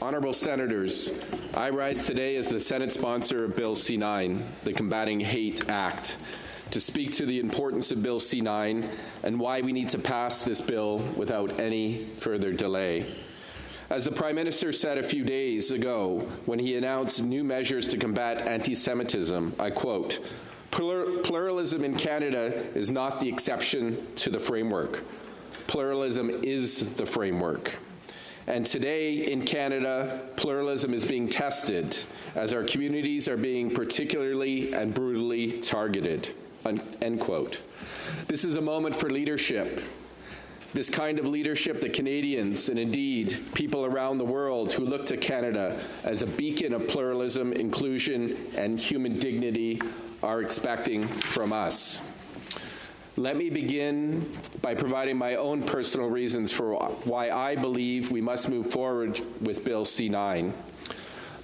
Honourable Senators, I rise today as the Senate sponsor of Bill C-9, the Combating Hate Act, to speak to the importance of Bill C-9 and why we need to pass this bill without any further delay. As the Prime Minister said a few days ago when he announced new measures to combat anti-Semitism, I quote, "Pluralism in Canada is not the exception to the framework. Pluralism is the framework." And today in Canada, pluralism is being tested as our communities are being particularly and brutally targeted, end quote. This is a moment for leadership. This kind of leadership that Canadians, and indeed people around the world who look to Canada as a beacon of pluralism, inclusion, and human dignity are expecting from us. Let me begin by providing my own personal reasons for why I believe we must move forward with Bill C-9.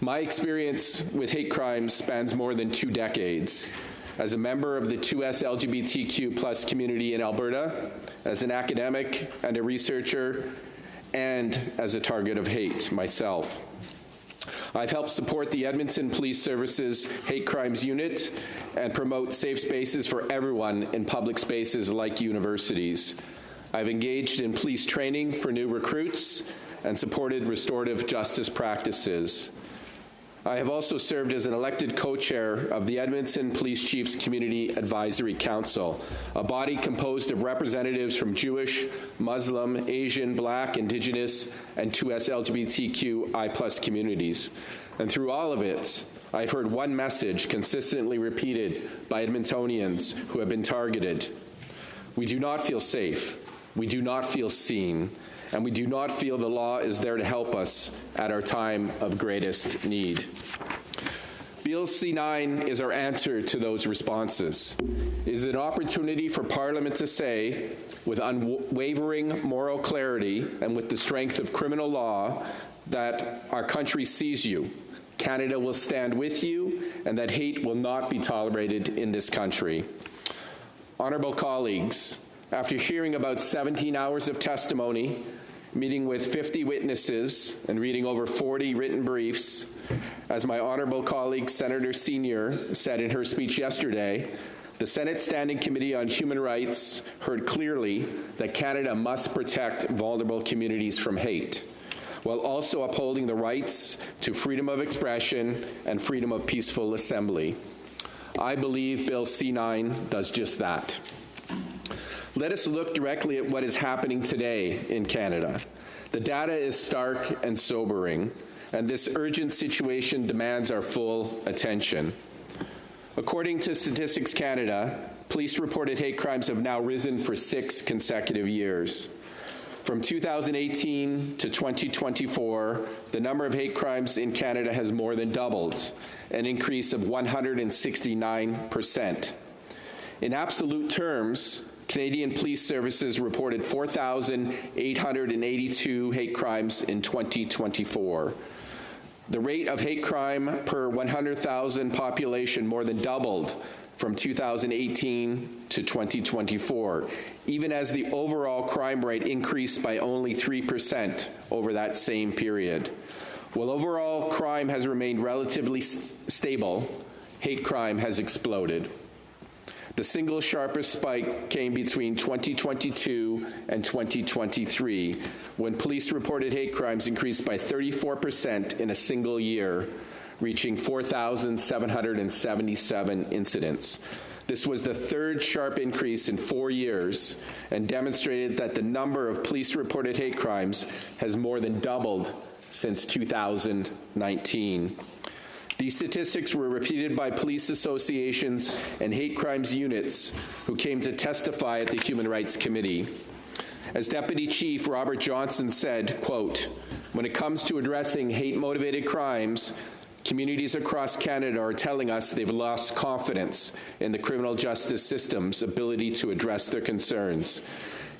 My experience with hate crimes spans more than 2 decades. As a member of the 2S LGBTQ+ community in Alberta, as an academic and a researcher, and as a target of hate myself. I've helped support the Edmonton Police Service's Hate Crimes Unit and promote safe spaces for everyone in public spaces like universities. I've engaged in police training for new recruits and supported restorative justice practices. I have also served as an elected co-chair of the Edmonton Police Chiefs Community Advisory Council, a body composed of representatives from Jewish, Muslim, Asian, Black, Indigenous, and 2S LGBTQI+ communities. And through all of it, I've heard one message consistently repeated by Edmontonians who have been targeted. We do not feel safe. We do not feel seen. And we do not feel the law is there to help us at our time of greatest need. Bill C-9 is our answer to those responses. It is an opportunity for Parliament to say, with unwavering moral clarity and with the strength of criminal law, that our country sees you, Canada will stand with you, and that hate will not be tolerated in this country. Honourable colleagues, after hearing about 17 hours of testimony, meeting with 50 witnesses, and reading over 40 written briefs, as my honourable colleague Senator Senior said in her speech yesterday, the Senate Standing Committee on Human Rights heard clearly that Canada must protect vulnerable communities from hate, while also upholding the rights to freedom of expression and freedom of peaceful assembly. I believe Bill C-9 does just that. Let us look directly at what is happening today in Canada. The data is stark and sobering, and this urgent situation demands our full attention. According to Statistics Canada, police-reported hate crimes have now risen for 6 consecutive years. From 2018 to 2024, the number of hate crimes in Canada has more than doubled, an increase of 169%. In absolute terms, Canadian Police Services reported 4,882 hate crimes in 2024. The rate of hate crime per 100,000 population more than doubled from 2018 to 2024, even as the overall crime rate increased by only 3% over that same period. While overall crime has remained relatively stable, hate crime has exploded. The single sharpest spike came between 2022 and 2023, when police-reported hate crimes increased by 34% in a single year, reaching 4,777 incidents. This was the 3rd sharp increase in 4 years and demonstrated that the number of police-reported hate crimes has more than doubled since 2019. These statistics were repeated by police associations and hate crimes units who came to testify at the Human Rights Committee. As Deputy Chief Robert Johnson said, quote, "When it comes to addressing hate-motivated crimes, communities across Canada are telling us they've lost confidence in the criminal justice system's ability to address their concerns.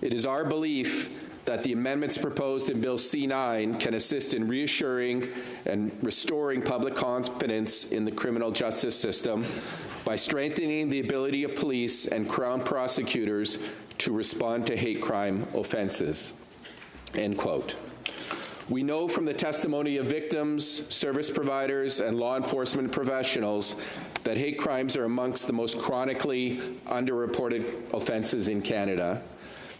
It is our belief that the amendments proposed in Bill C-9 can assist in reassuring and restoring public confidence in the criminal justice system by strengthening the ability of police and Crown prosecutors to respond to hate crime offenses." End quote. We know from the testimony of victims, service providers, and law enforcement professionals that hate crimes are amongst the most chronically underreported offenses in Canada.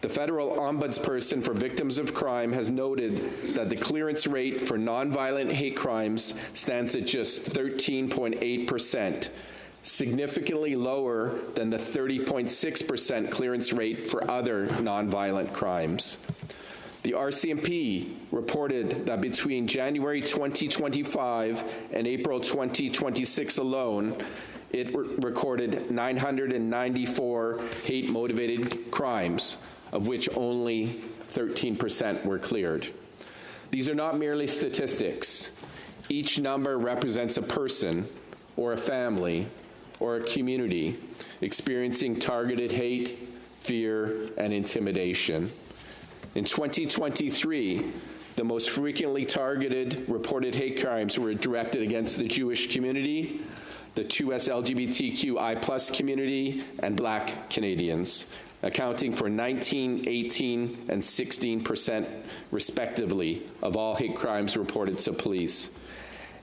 The federal ombudsperson for victims of crime has noted that the clearance rate for nonviolent hate crimes stands at just 13.8%, significantly lower than the 30.6% clearance rate for other nonviolent crimes. The RCMP reported that between January 2025 and April 2026 alone, it recorded 994 hate-motivated crimes, of which only 13% were cleared. These are not merely statistics. Each number represents a person or a family or a community experiencing targeted hate, fear, and intimidation. In 2023, the most frequently targeted reported hate crimes were directed against the Jewish community, the 2S LGBTQI+ community, and Black Canadians, accounting for 19%, 18%, and 16%, respectively, of all hate crimes reported to police.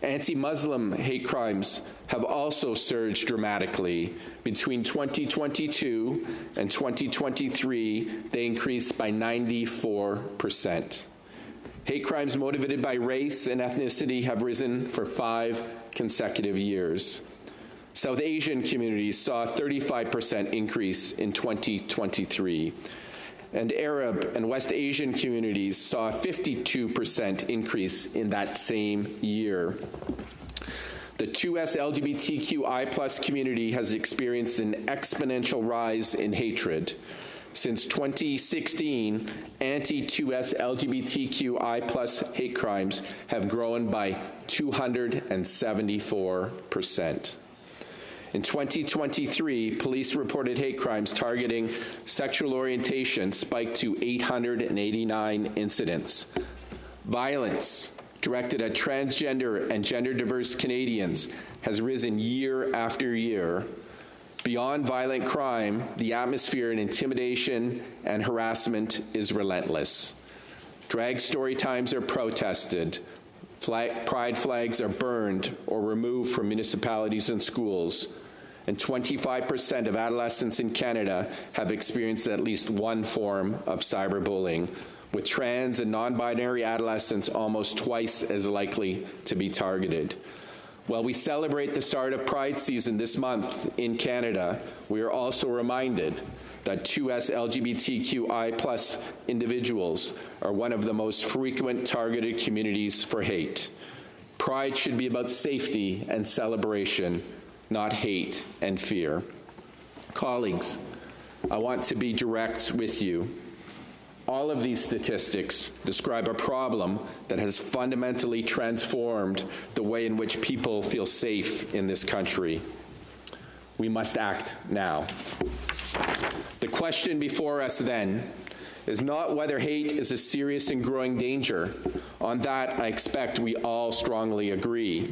Anti-Muslim hate crimes have also surged dramatically. Between 2022 and 2023, they increased by 94%. Hate crimes motivated by race and ethnicity have risen for 5 consecutive years. South Asian communities saw a 35% increase in 2023. And Arab and West Asian communities saw a 52% increase in that same year. The 2S LGBTQI+ community has experienced an exponential rise in hatred. Since 2016, anti-2S LGBTQI+ hate crimes have grown by 274%. In 2023, police reported hate crimes targeting sexual orientation spiked to 889 incidents. Violence directed at transgender and gender-diverse Canadians has risen year after year. Beyond violent crime, the atmosphere and intimidation and harassment is relentless. Drag story times are protested. Pride flags are burned or removed from municipalities and schools. And 25% of adolescents in Canada have experienced at least one form of cyberbullying, with trans and non-binary adolescents almost twice as likely to be targeted. While we celebrate the start of Pride season this month in Canada, we are also reminded that 2S LGBTQI+ individuals are one of the most frequent targeted communities for hate. Pride should be about safety and celebration, not hate and fear. Colleagues, I want to be direct with you. All of these statistics describe a problem that has fundamentally transformed the way in which people feel safe in this country. We must act now. The question before us then is not whether hate is a serious and growing danger. On that, I expect we all strongly agree.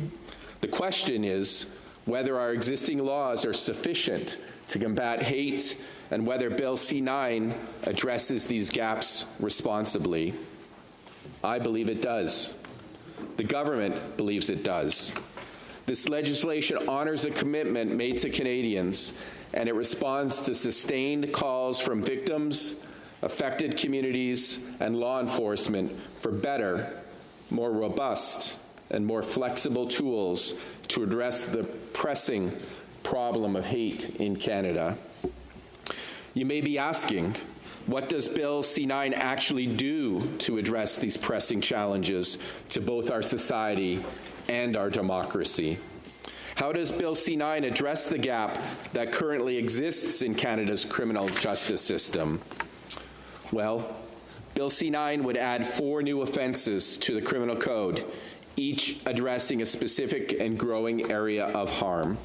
The question is whether our existing laws are sufficient to combat hate and whether Bill C-9 addresses these gaps responsibly. I believe it does. The government believes it does. This legislation honors a commitment made to Canadians, and it responds to sustained calls from victims, affected communities, and law enforcement for better, more robust, and more flexible tools to address the pressing problem of hate in Canada. You may be asking, what does Bill C-9 actually do to address these pressing challenges to both our society and our democracy? How does Bill C-9 address the gap that currently exists in Canada's criminal justice system? Well, Bill C-9 would add 4 new offenses to the criminal code, each addressing a specific and growing area of harm.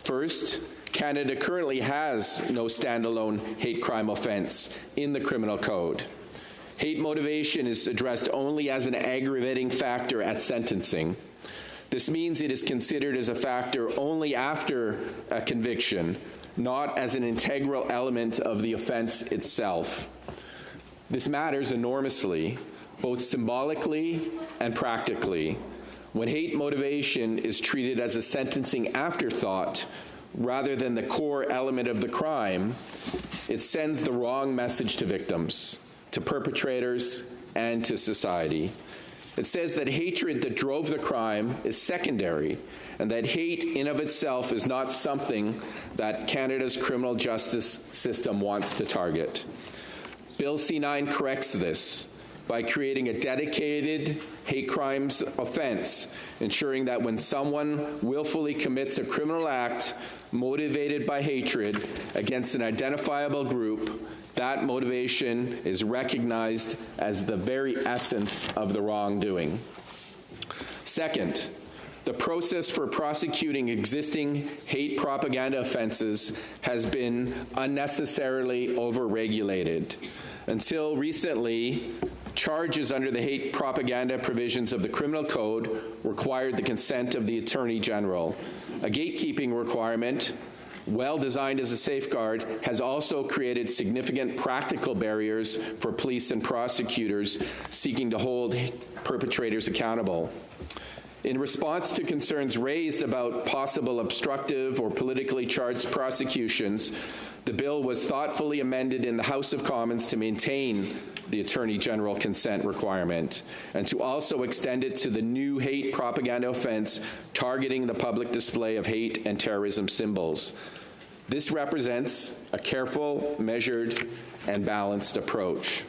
First, Canada currently has no standalone hate crime offense in the criminal code. Hate motivation is addressed only as an aggravating factor at sentencing. This means it is considered as a factor only after a conviction, not as an integral element of the offense itself. This matters enormously. both symbolically and practically. When hate motivation is treated as a sentencing afterthought rather than the core element of the crime, it sends the wrong message to victims, to perpetrators, and to society. It says that hatred that drove the crime is secondary, and that hate in of itself is not something that Canada's criminal justice system wants to target. Bill C-9 corrects this by creating a dedicated hate crimes offense, ensuring that when someone willfully commits a criminal act motivated by hatred against an identifiable group, that motivation is recognized as the very essence of the wrongdoing. Second, the process for prosecuting existing hate propaganda offenses has been unnecessarily overregulated. Until recently, charges under the hate propaganda provisions of the Criminal Code required the consent of the Attorney General. A gatekeeping requirement, well designed as a safeguard, has also created significant practical barriers for police and prosecutors seeking to hold perpetrators accountable. In response to concerns raised about possible obstructive or politically charged prosecutions, the bill was thoughtfully amended in the House of Commons to maintain the Attorney General consent requirement and to also extend it to the new hate propaganda offense targeting the public display of hate and terrorism symbols. This represents a careful, measured, and balanced approach.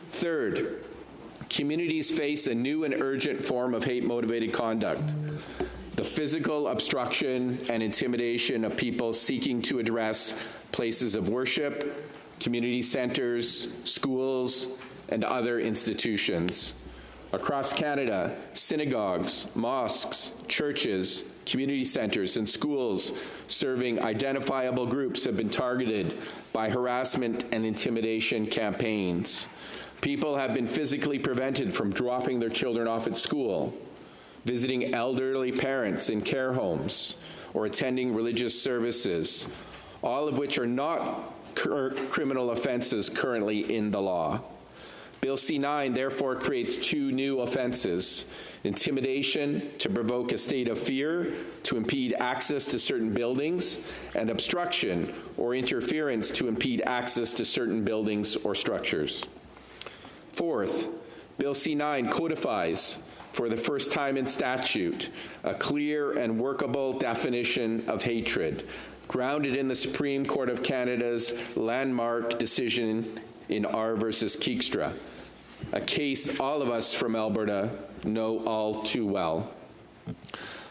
Third, communities face a new and urgent form of hate-motivated conduct: the physical obstruction and intimidation of people seeking to address places of worship, community centers, schools, and other institutions. Across Canada, synagogues, mosques, churches, community centers, and schools serving identifiable groups have been targeted by harassment and intimidation campaigns. People have been physically prevented from dropping their children off at school, visiting elderly parents in care homes, or attending religious services, all of which are not criminal offenses currently in the law. Bill C-9 therefore creates two new offenses: intimidation to provoke a state of fear to impede access to certain buildings, and obstruction or interference to impede access to certain buildings or structures. Fourth, Bill C-9 codifies, for the first time in statute, a clear and workable definition of hatred, grounded in the Supreme Court of Canada's landmark decision in R versus Keekstra, a case all of us from Alberta know all too well.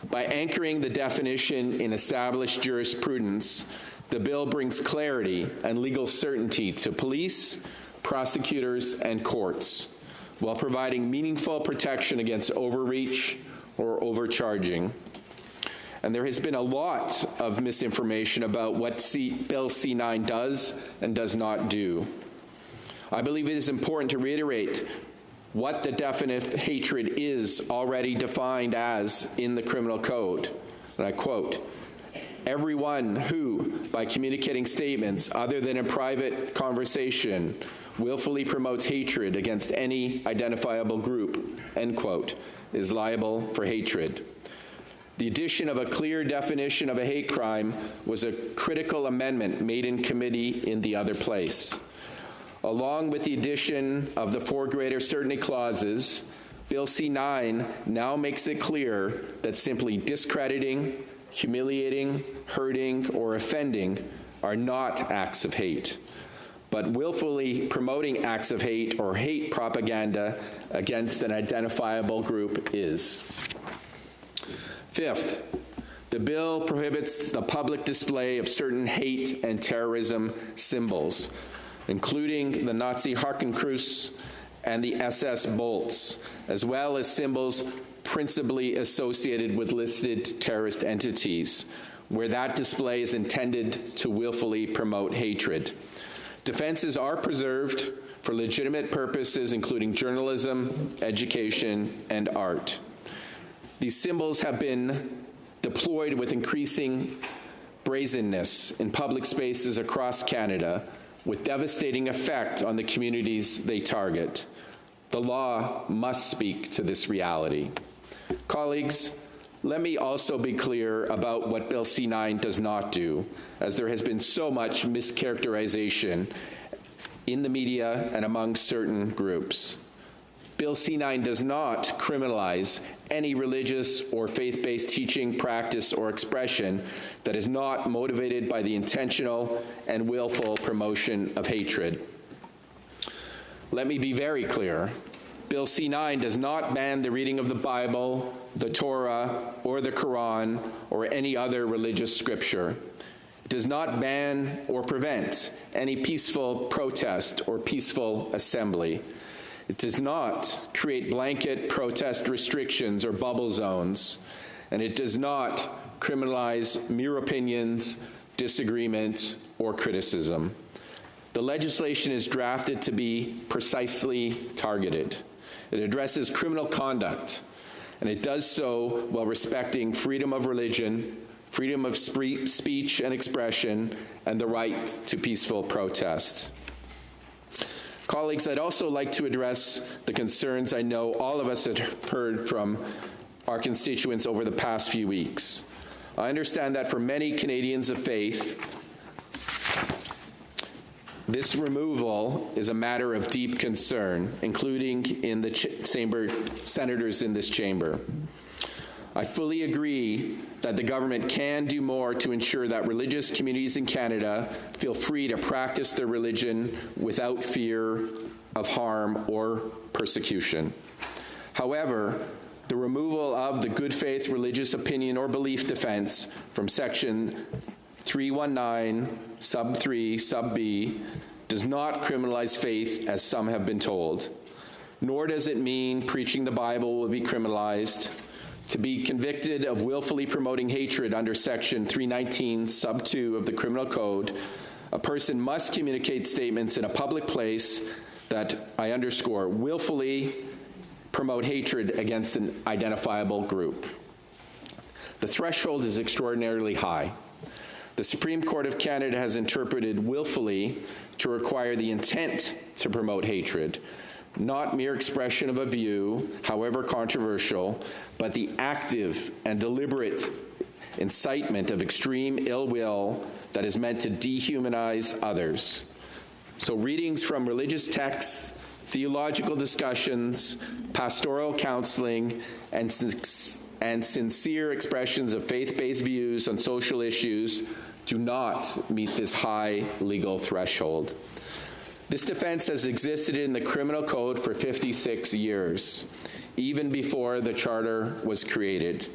By anchoring the definition in established jurisprudence, the bill brings clarity and legal certainty to police, prosecutors, and courts, while providing meaningful protection against overreach or overcharging. And there has been a lot of misinformation about what Bill C-9 does and does not do. I believe it is important to reiterate what the definite hatred is already defined as in the Criminal Code. And I quote, "Everyone who, by communicating statements other than in private conversation, willfully promotes hatred against any identifiable group," end quote, is liable for hatred. The addition of a clear definition of a hate crime was a critical amendment made in committee in the other place. Along with the addition of the 4 greater certainty clauses, Bill C-9 now makes it clear that simply discrediting, humiliating, hurting, or offending are not acts of hate, but willfully promoting acts of hate or hate propaganda against an identifiable group is. Fifth, the bill prohibits the public display of certain hate and terrorism symbols, including the Nazi Hakenkreuz and the SS bolts, as well as symbols principally associated with listed terrorist entities, where that display is intended to willfully promote hatred. Defenses are preserved for legitimate purposes, including journalism, education, and art. These symbols have been deployed with increasing brazenness in public spaces across Canada, with devastating effect on the communities they target. The law must speak to this reality. Colleagues, let me also be clear about what Bill C-9 does not do, as there has been so much mischaracterization in the media and among certain groups. Bill C-9 does not criminalize any religious or faith-based teaching, practice, or expression that is not motivated by the intentional and willful promotion of hatred. Let me be very clear. Bill C-9 does not ban the reading of the Bible, the Torah, or the Quran, or any other religious scripture. It does not ban or prevent any peaceful protest or peaceful assembly. It does not create blanket protest restrictions or bubble zones, and it does not criminalize mere opinions, disagreement, or criticism. The legislation is drafted to be precisely targeted. It addresses criminal conduct, and it does so while respecting freedom of religion, freedom of speech and expression, and the right to peaceful protest. Colleagues, I'd also like to address the concerns I know all of us have heard from our constituents over the past few weeks. I understand that for many Canadians of faith, this removal is a matter of deep concern, including in the senators in this chamber. I fully agree that the government can do more to ensure that religious communities in Canada feel free to practice their religion without fear of harm or persecution. However, the removal of the good faith religious opinion or belief defense from Section 319, sub 3, sub B, does not criminalize faith as some have been told, nor does it mean preaching the Bible will be criminalized. To be convicted of willfully promoting hatred under Section 319, sub 2 of the Criminal Code, a person must communicate statements in a public place that, I underscore, willfully promote hatred against an identifiable group. The threshold is extraordinarily high. The Supreme Court of Canada has interpreted willfully to require the intent to promote hatred, not mere expression of a view, however controversial, but the active and deliberate incitement of extreme ill will that is meant to dehumanize others. So readings from religious texts, theological discussions, pastoral counseling, and sincere expressions of faith-based views on social issues do not meet this high legal threshold. This defense has existed in the Criminal Code for 56 years, even before the Charter was created,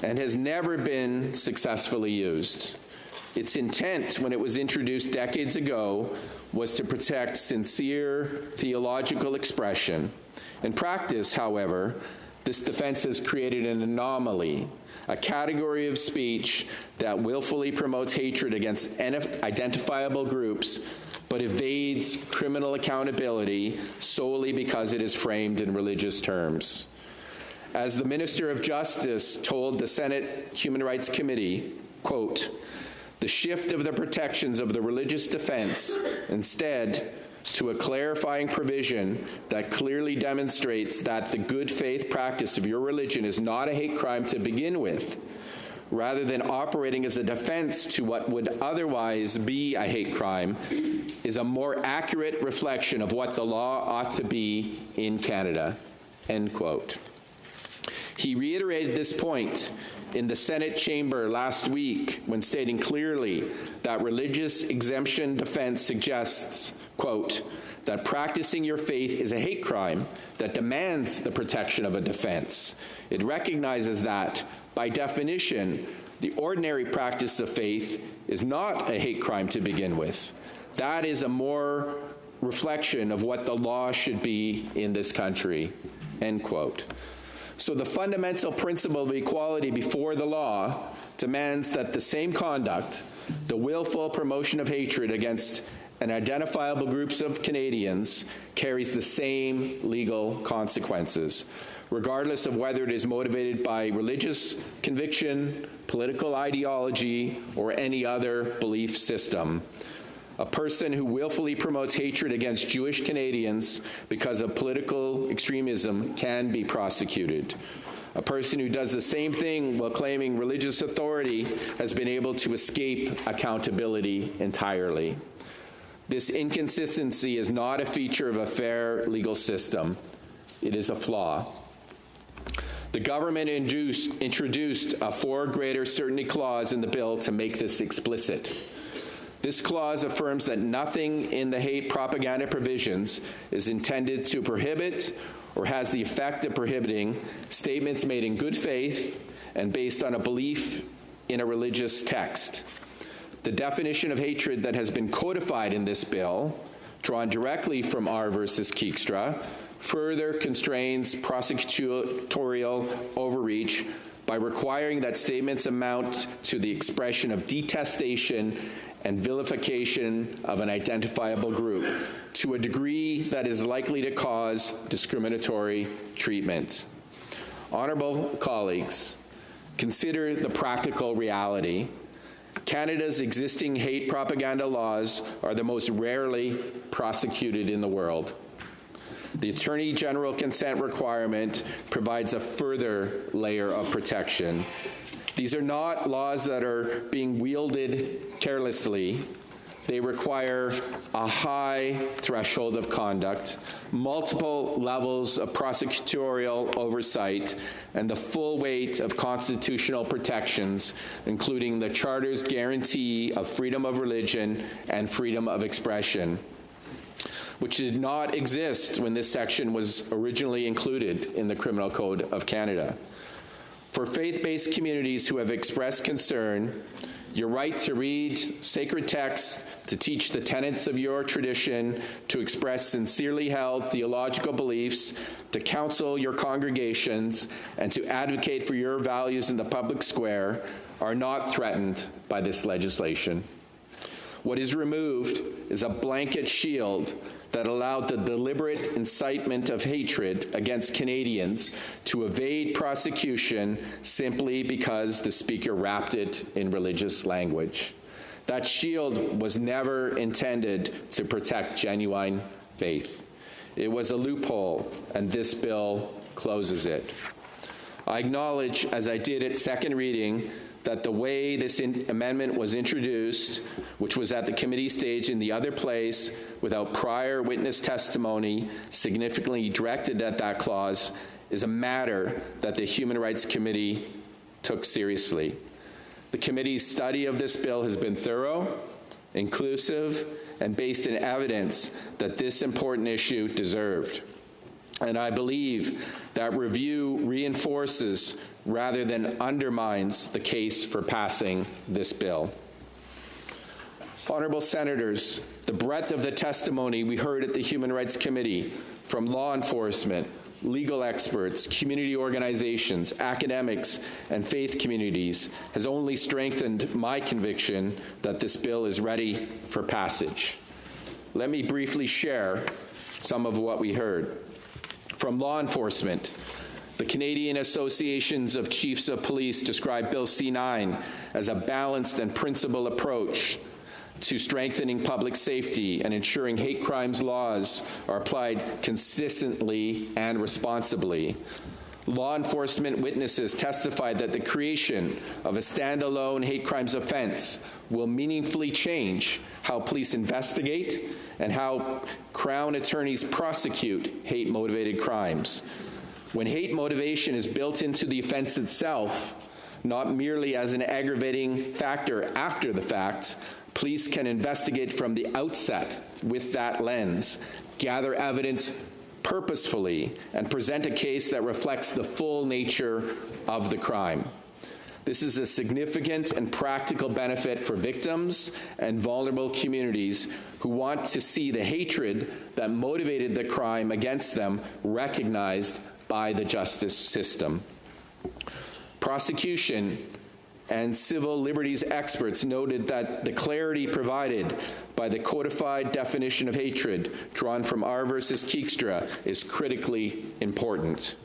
and has never been successfully used. Its intent, when it was introduced decades ago, was to protect sincere theological expression. In practice, however, this defense has created an anomaly, a category of speech that willfully promotes hatred against identifiable groups, but evades criminal accountability solely because it is framed in religious terms. As the Minister of Justice told the Senate Human Rights Committee, quote, "The shift of the protections of the religious defense instead to a clarifying provision that clearly demonstrates that the good faith practice of your religion is not a hate crime to begin with, rather than operating as a defense to what would otherwise be a hate crime, is a more accurate reflection of what the law ought to be in Canada," end quote. He reiterated this point in the Senate chamber last week when stating clearly that religious exemption defense suggests, quote, that practicing your faith is a hate crime that demands the protection of a defense. It recognizes that, by definition, the ordinary practice of faith is not a hate crime to begin with. That is a more reflection of what the law should be in this country, end quote. So the fundamental principle of equality before the law demands that the same conduct, the willful promotion of hatred against an identifiable groups of Canadians, carries the same legal consequences, regardless of whether it is motivated by religious conviction, political ideology, or any other belief system. A person who willfully promotes hatred against Jewish Canadians because of political extremism can be prosecuted. A person who does the same thing while claiming religious authority has been able to escape accountability entirely. This inconsistency is not a feature of a fair legal system. It is a flaw. The government introduced a for greater certainty clause in the bill to make this explicit. This clause affirms that nothing in the hate propaganda provisions is intended to prohibit or has the effect of prohibiting statements made in good faith and based on a belief in a religious text. The definition of hatred that has been codified in this bill, drawn directly from R versus Keekstra, further constrains prosecutorial overreach by requiring that statements amount to the expression of detestation and vilification of an identifiable group to a degree that is likely to cause discriminatory treatment. Honorable colleagues, consider the practical reality. Canada's existing hate propaganda laws are the most rarely prosecuted in the world. The Attorney General consent requirement provides a further layer of protection. These are not laws that are being wielded carelessly. They require a high threshold of conduct, multiple levels of prosecutorial oversight, and the full weight of constitutional protections, including the Charter's guarantee of freedom of religion and freedom of expression, which did not exist when this section was originally included in the Criminal Code of Canada. For faith-based communities who have expressed concern, your right to read sacred texts, to teach the tenets of your tradition, to express sincerely held theological beliefs, to counsel your congregations, and to advocate for your values in the public square are not threatened by this legislation. What is removed is a blanket shield that allowed the deliberate incitement of hatred against Canadians to evade prosecution simply because the speaker wrapped it in religious language. That shield was never intended to protect genuine faith. It was a loophole, and this bill closes it. I acknowledge, as I did at second reading, that the way this amendment was introduced, which was at the committee stage in the other place, without prior witness testimony significantly directed at that clause, is a matter that the Human Rights Committee took seriously. The committee's study of this bill has been thorough, inclusive, and based in evidence that this important issue deserved. And I believe that review reinforces rather than undermines the case for passing this bill. Honorable Senators, the breadth of the testimony we heard at the Human Rights Committee from law enforcement, legal experts, community organizations, academics, and faith communities has only strengthened my conviction that this bill is ready for passage. Let me briefly share some of what we heard. From law enforcement, the Canadian Associations of Chiefs of Police described Bill C-9 as a balanced and principled approach to strengthening public safety and ensuring hate crimes laws are applied consistently and responsibly. Law enforcement witnesses testified that the creation of a standalone hate crimes offense will meaningfully change how police investigate and how Crown attorneys prosecute hate-motivated crimes. When hate motivation is built into the offense itself, not merely as an aggravating factor after the fact, police can investigate from the outset with that lens, gather evidence purposefully, and present a case that reflects the full nature of the crime. This is a significant and practical benefit for victims and vulnerable communities who want to see the hatred that motivated the crime against them recognized by the justice system. Prosecution and civil liberties experts noted that the clarity provided by the codified definition of hatred drawn from R versus Keekstra is critically important.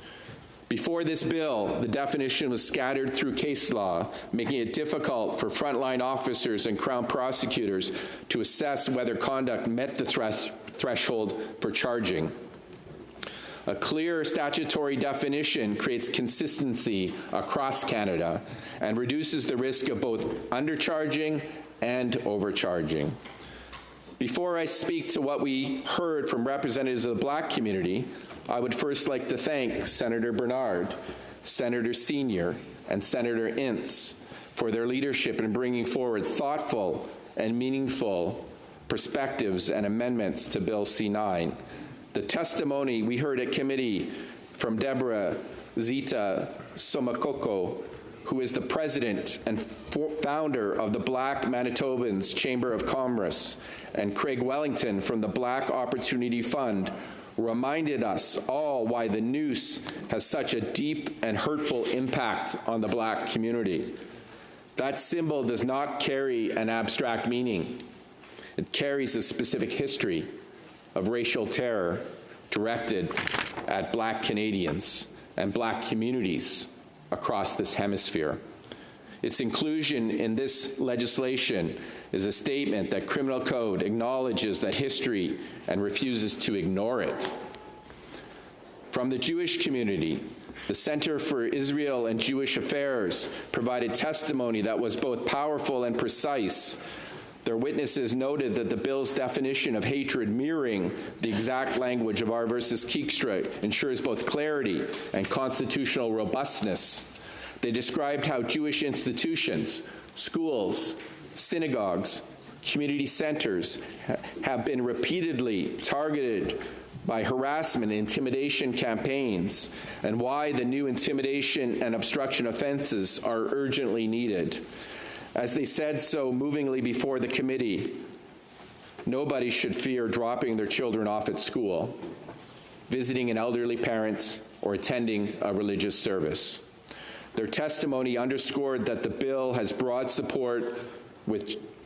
Before this bill, the definition was scattered through case law, making it difficult for frontline officers and Crown prosecutors to assess whether conduct met the threshold for charging. A clear statutory definition creates consistency across Canada and reduces the risk of both undercharging and overcharging. Before I speak to what we heard from representatives of the Black community, I would first like to thank Senator Bernard, Senator Senior, and Senator Ince for their leadership in bringing forward thoughtful and meaningful perspectives and amendments to Bill C-9. The testimony we heard at committee from Deborah Zita Somakoko, who is the president and founder of the Black Manitobans Chamber of Commerce, and Craig Wellington from the Black Opportunity Fund, reminded us all why the noose has such a deep and hurtful impact on the Black community. That symbol does not carry an abstract meaning. It carries a specific history of racial terror directed at Black Canadians and Black communities across this hemisphere. Its inclusion in this legislation is a statement that criminal code acknowledges that history and refuses to ignore it. From the Jewish community, the Center for Israel and Jewish Affairs provided testimony that was both powerful and precise. Their witnesses noted that the bill's definition of hatred mirroring the exact language of R versus Keekstra ensures both clarity and constitutional robustness. They described how Jewish institutions, schools, synagogues, community centers have been repeatedly targeted by harassment and intimidation campaigns, and why the new intimidation and obstruction offenses are urgently needed. As they said so movingly before the committee, nobody should fear dropping their children off at school, visiting an elderly parent, or attending a religious service. Their testimony underscored that the bill has broad support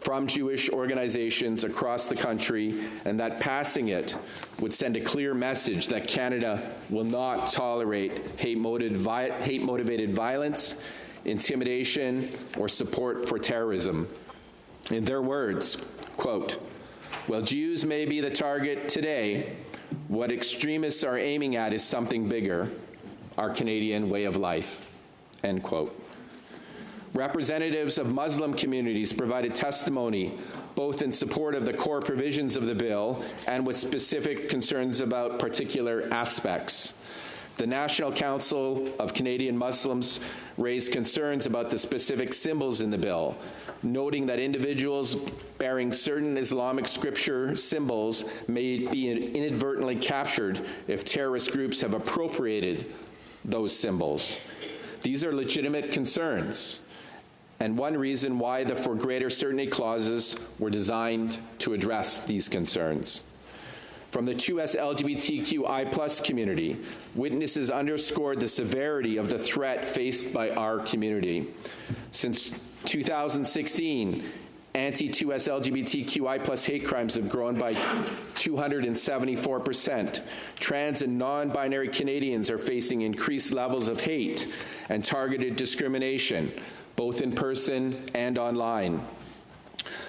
from Jewish organizations across the country, and that passing it would send a clear message that Canada will not tolerate hate-motivated violence, intimidation, or support for terrorism. In their words, quote, "While Jews may be the target today, what extremists are aiming at is something bigger, our Canadian way of life," end quote. Representatives of Muslim communities provided testimony both in support of the core provisions of the bill and with specific concerns about particular aspects. The National Council of Canadian Muslims raised concerns about the specific symbols in the bill, noting that individuals bearing certain Islamic scripture symbols may be inadvertently captured if terrorist groups have appropriated those symbols. These are legitimate concerns, and one reason why the For Greater Certainty clauses were designed to address these concerns. From the 2S LGBTQI+ community, witnesses underscored the severity of the threat faced by our community. Since 2016, anti-2S LGBTQI+ hate crimes have grown by 274%. Trans and non-binary Canadians are facing increased levels of hate and targeted discrimination, both in person and online.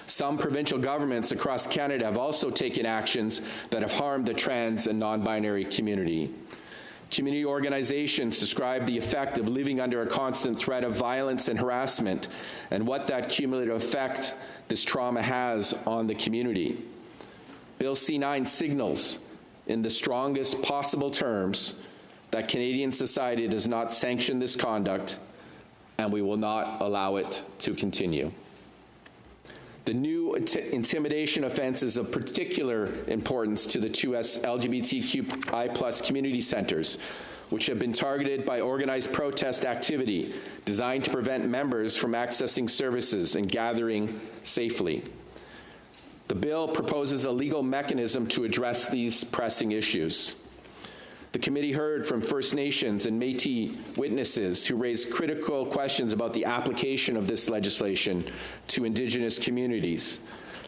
Some provincial governments across Canada have also taken actions that have harmed the trans and non-binary community. Community organizations describe the effect of living under a constant threat of violence and harassment and what that cumulative effect this trauma has on the community. Bill C-9 signals in the strongest possible terms that Canadian society does not sanction this conduct, and we will not allow it to continue. The new intimidation offense is of particular importance to the 2S LGBTQI+ community centers, which have been targeted by organized protest activity designed to prevent members from accessing services and gathering safely. The bill proposes a legal mechanism to address these pressing issues. The committee heard from First Nations and Métis witnesses who raised critical questions about the application of this legislation to Indigenous communities.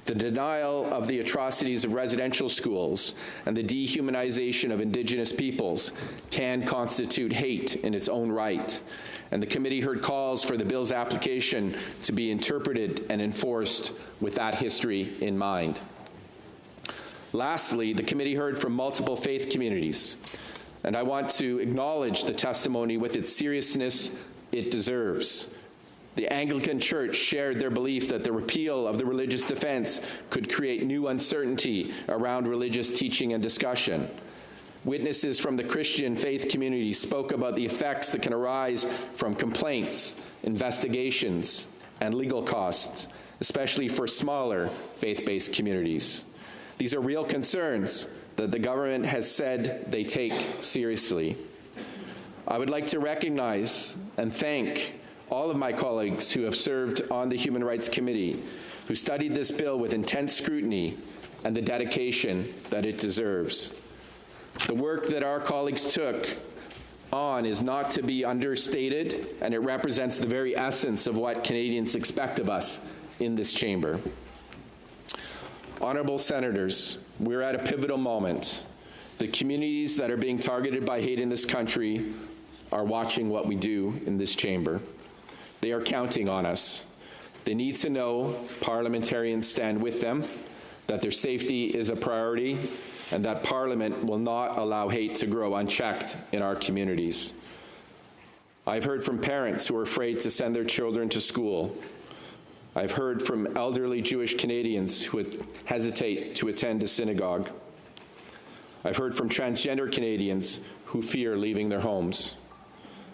The denial of the atrocities of residential schools and the dehumanization of Indigenous peoples can constitute hate in its own right, and the committee heard calls for the bill's application to be interpreted and enforced with that history in mind. Lastly, the committee heard from multiple faith communities, and I want to acknowledge the testimony with its seriousness it deserves. The Anglican Church shared their belief that the repeal of the religious defense could create new uncertainty around religious teaching and discussion. Witnesses from the Christian faith community spoke about the effects that can arise from complaints, investigations, and legal costs, especially for smaller faith-based communities. These are real concerns that the government has said they take seriously. I would like to recognize and thank all of my colleagues who have served on the Human Rights Committee, who studied this bill with intense scrutiny and the dedication that it deserves. The work that our colleagues took on is not to be understated, and it represents the very essence of what Canadians expect of us in this chamber. Honourable Senators, we're at a pivotal moment. The communities that are being targeted by hate in this country are watching what we do in this chamber. They are counting on us. They need to know parliamentarians stand with them, that their safety is a priority, and that Parliament will not allow hate to grow unchecked in our communities. I've heard from parents who are afraid to send their children to school. I've heard from elderly Jewish Canadians who would hesitate to attend a synagogue. I've heard from transgender Canadians who fear leaving their homes.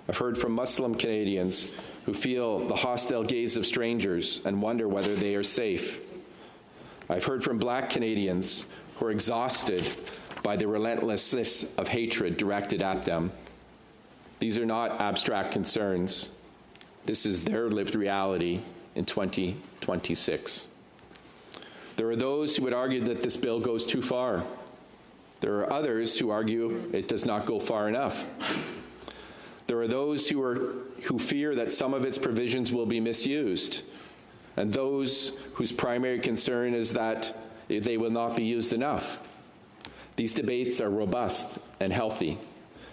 I've heard from Muslim Canadians who feel the hostile gaze of strangers and wonder whether they are safe. I've heard from Black Canadians who are exhausted by the relentlessness of hatred directed at them. These are not abstract concerns. This is their lived reality in 2026. There are those who would argue that this bill goes too far. There are others who argue it does not go far enough. There are those who fear that some of its provisions will be misused, and those whose primary concern is that they will not be used enough. These debates are robust and healthy.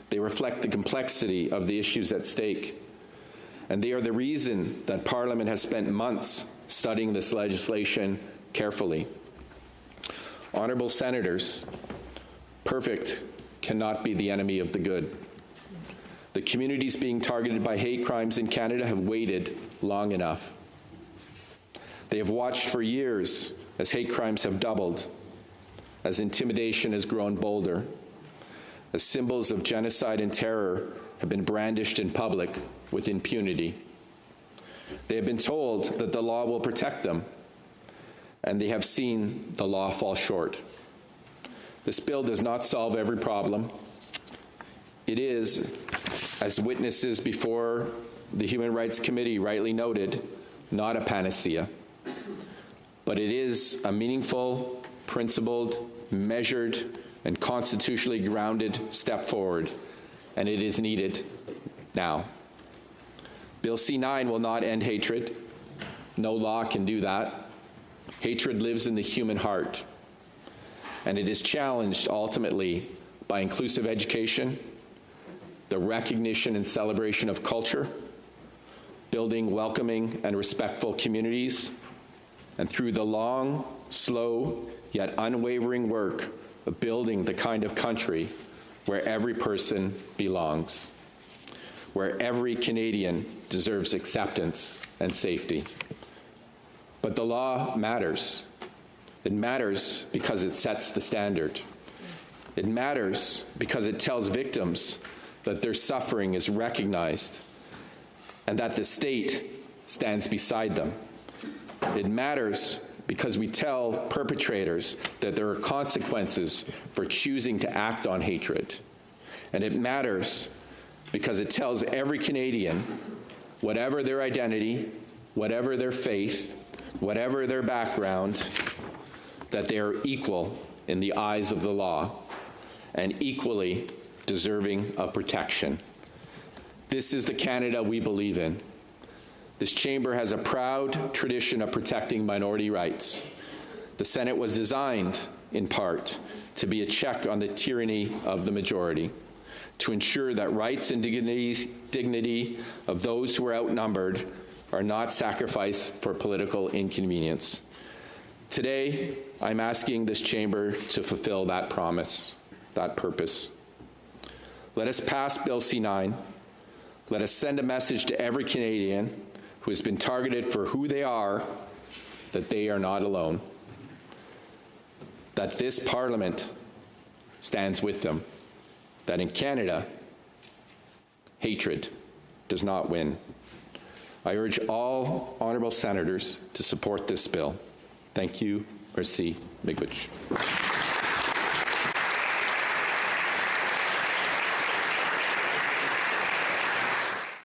They reflect the complexity of the issues at stake, and they are the reason that Parliament has spent months studying this legislation carefully. Honourable Senators, perfect cannot be the enemy of the good. The communities being targeted by hate crimes in Canada have waited long enough. They have watched for years as hate crimes have doubled, as intimidation has grown bolder, as symbols of genocide and terror have been brandished in public with impunity. They have been told that the law will protect them, and they have seen the law fall short. This bill does not solve every problem. It is, as witnesses before the Human Rights Committee rightly noted, not a panacea, but it is a meaningful, principled, measured, and constitutionally grounded step forward, and it is needed now. Bill C-9 will not end hatred. No law can do that. Hatred lives in the human heart, and it is challenged ultimately by inclusive education, the recognition and celebration of culture, building welcoming and respectful communities, and through the long, slow, yet unwavering work of building the kind of country where every person belongs, where every Canadian deserves acceptance and safety. But the law matters. It matters because it sets the standard. It matters because it tells victims that their suffering is recognized and that the state stands beside them. It matters because we tell perpetrators that there are consequences for choosing to act on hatred. And it matters because it tells every Canadian, whatever their identity, whatever their faith, whatever their background, that they are equal in the eyes of the law and equally deserving of protection. This is the Canada we believe in. This chamber has a proud tradition of protecting minority rights. The Senate was designed, in part, to be a check on the tyranny of the majority, to ensure that rights and dignity of those who are outnumbered are not sacrificed for political inconvenience. Today, I'm asking this chamber to fulfill that promise, that purpose. Let us pass Bill C-9. Let us send a message to every Canadian who has been targeted for who they are, that they are not alone, that this Parliament stands with them, that in Canada, hatred does not win. I urge all honourable senators to support this bill. Thank you. Merci. Miigwech.